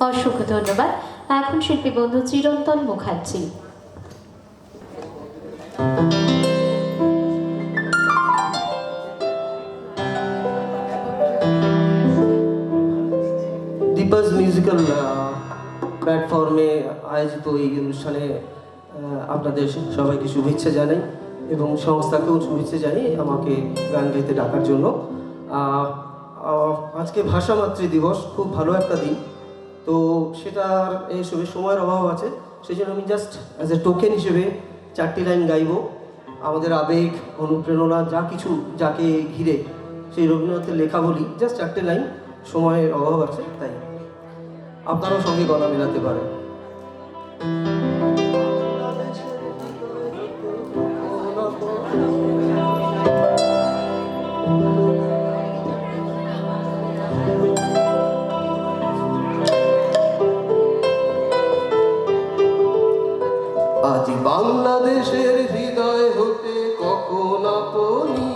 অসংখ্য ধন্যবাদ। এখন শিল্পী বন্ধু চিরন্তন মুখার্জি। দীপাজ মিউজিক্যাল প্ল্যাটফর্মে আয়োজিত এই অনুষ্ঠানে আপনাদের সবাইকে শুভেচ্ছা জানাই এবং সংস্থাকেও শুভেচ্ছা জানাই আমাকে গান গাইতে ডাকার জন্য। আজকে ভাষা মাতৃ দিবস, খুব ভালো একটা দিন, তো সেটার এইসবে সময়ের অভাব আছে, সেই জন্য আমি জাস্ট অ্যাজ এ টোকেন হিসেবে 4টি লাইন গাইব। আমাদের আবেগ, অনুপ্রেরণা যা কিছু যাকে ঘিরে, সেই রবীন্দ্রনাথের লেখা বলি, জাস্ট 4টি লাইন, সময়ের অভাব আছে, তাই আপনারাও সঙ্গে গলা মেলাতে পারেন। আজ বাংলাদেশের হৃদয় হতে কখন আপনি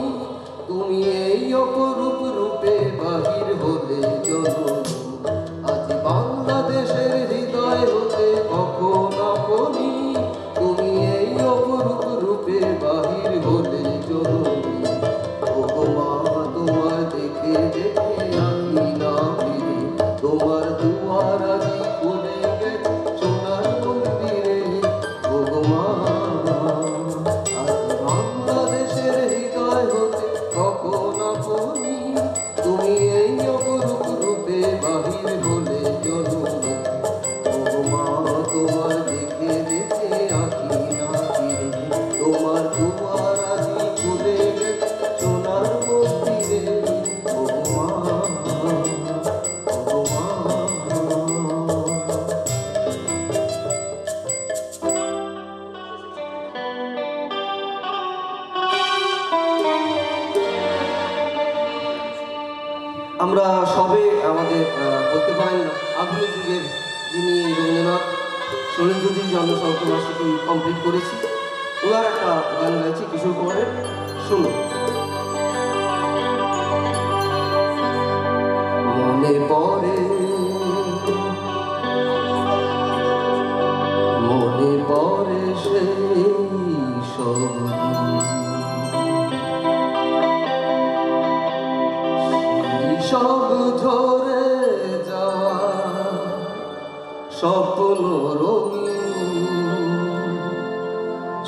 তুমি এই অপরূপ রূপে বাহির হলে জননী। আজ বাংলাদেশের হৃদয় হতে কখন আপনি তুমি এই অপরূপ রূপে বাহির হলে জননী। ও মা, তোমার দেখে দেখে আঁকি না ফিরে, তোমার দুয়ার আজি খুলে গেছে সোনার মন্দিরে। ও মা, আজ বাংলাদেশের হৃদয় হতে কখন আপনি তুমি এই অপরূপ রূপে বাহির হলে জননী। ও মা, তোমার দেখে দেখে আঁকি না ফিরে, তোমার দুয়ার আজি খুলে গেছে সোনার মন্দিরে। ও মা, ও মা। আমরা সবে আমাদের বলতে পারেন আধুনিক যুগের যিনি রবীন্দ্রনাথ শরীরজ্যোতির জন্ম শতবার্ষিকী কমপ্লিট করেছি, ওনার একটা গান গাইছি কিশোর কুমারের, শুনুন। মনে পড়ে, মনে পড়ে সেই সব সব ঝরে যাওয়া স্বপ্ন রঙিন,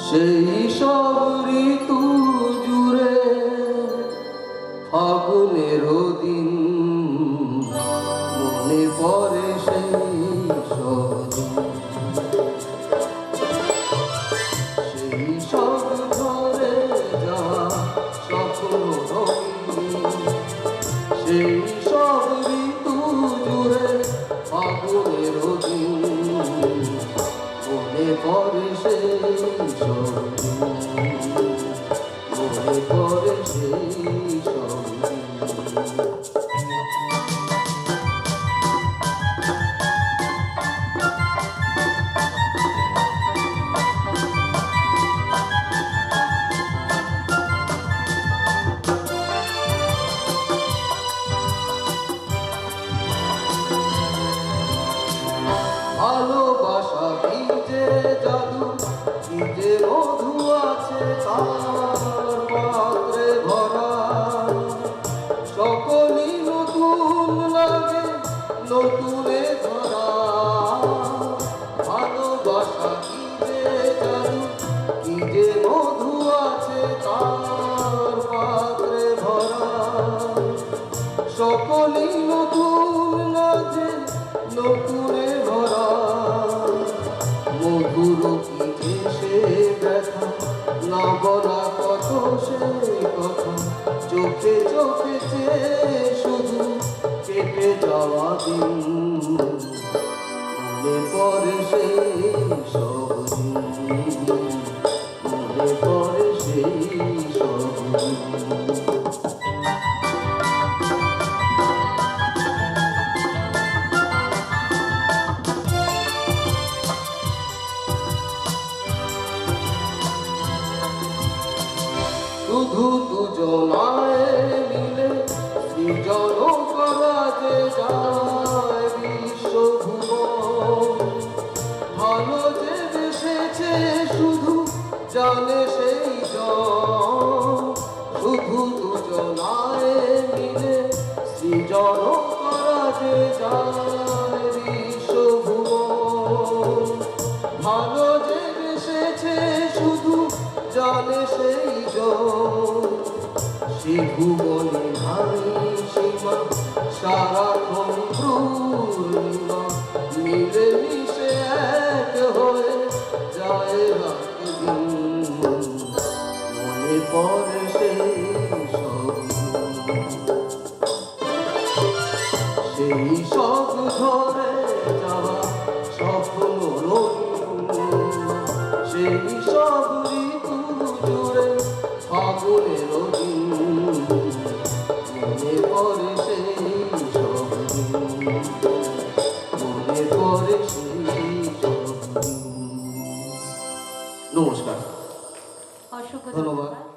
সেই সব ঋতু জুড়ে ফাগুনের দিন। মনে পড়ে সেই সব দিন, সেই সব ঝরে যাওয়া স্বপ্ন রঙিন, সেই সব ঋতু জুড়ে ফাগুনের দিন। মনে পড়ে সেই সব দিন, মনে পড়ে সেই সব দিন। ভালোবাসা কি যে জাদু, কি যে মধু আছে তার পাত্রে ভরা, সকলই নতুন লাগে নতুনে ধরা। ভালোবাসা কি যে জাদু, কি যে মধু আছে তার পাত্রে ভরা, সকলই নতুন লাগে নতুনে ভরা। মধুর কি সে ব্যথা, না বলা কত সে কথা, চোখে চোখে চেয়ে শুধু কেটে যাওয়া দিন। মনে পড়ে সেই সব দিন, মনে পড়ে সেই সব দিন। শুধু দুজনায় মিলে সৃজন করা যে যায় যায় বিশ্বভুবন। ভালো যে বেসেছে শুধু জানে সেই জন, সে ভুবনে নাই সীমা, সারাক্ষণ পূর্ণিমা, মিলে মিশে এক হয়ে যায় রাত দিন। মনে পড়ে সেই সব দিন, সেই সব ধরে যাওয়া স্বপ্ন রঙিন, সেই সব ঋতু জুড়ে ফাগুনের দিন। মনে পড়ে সেই সব দিন, মনে পড়ে সেই সব দিন। নমস্কার, অসংখ্য ধন্যবাদ। ধন্যবাদ।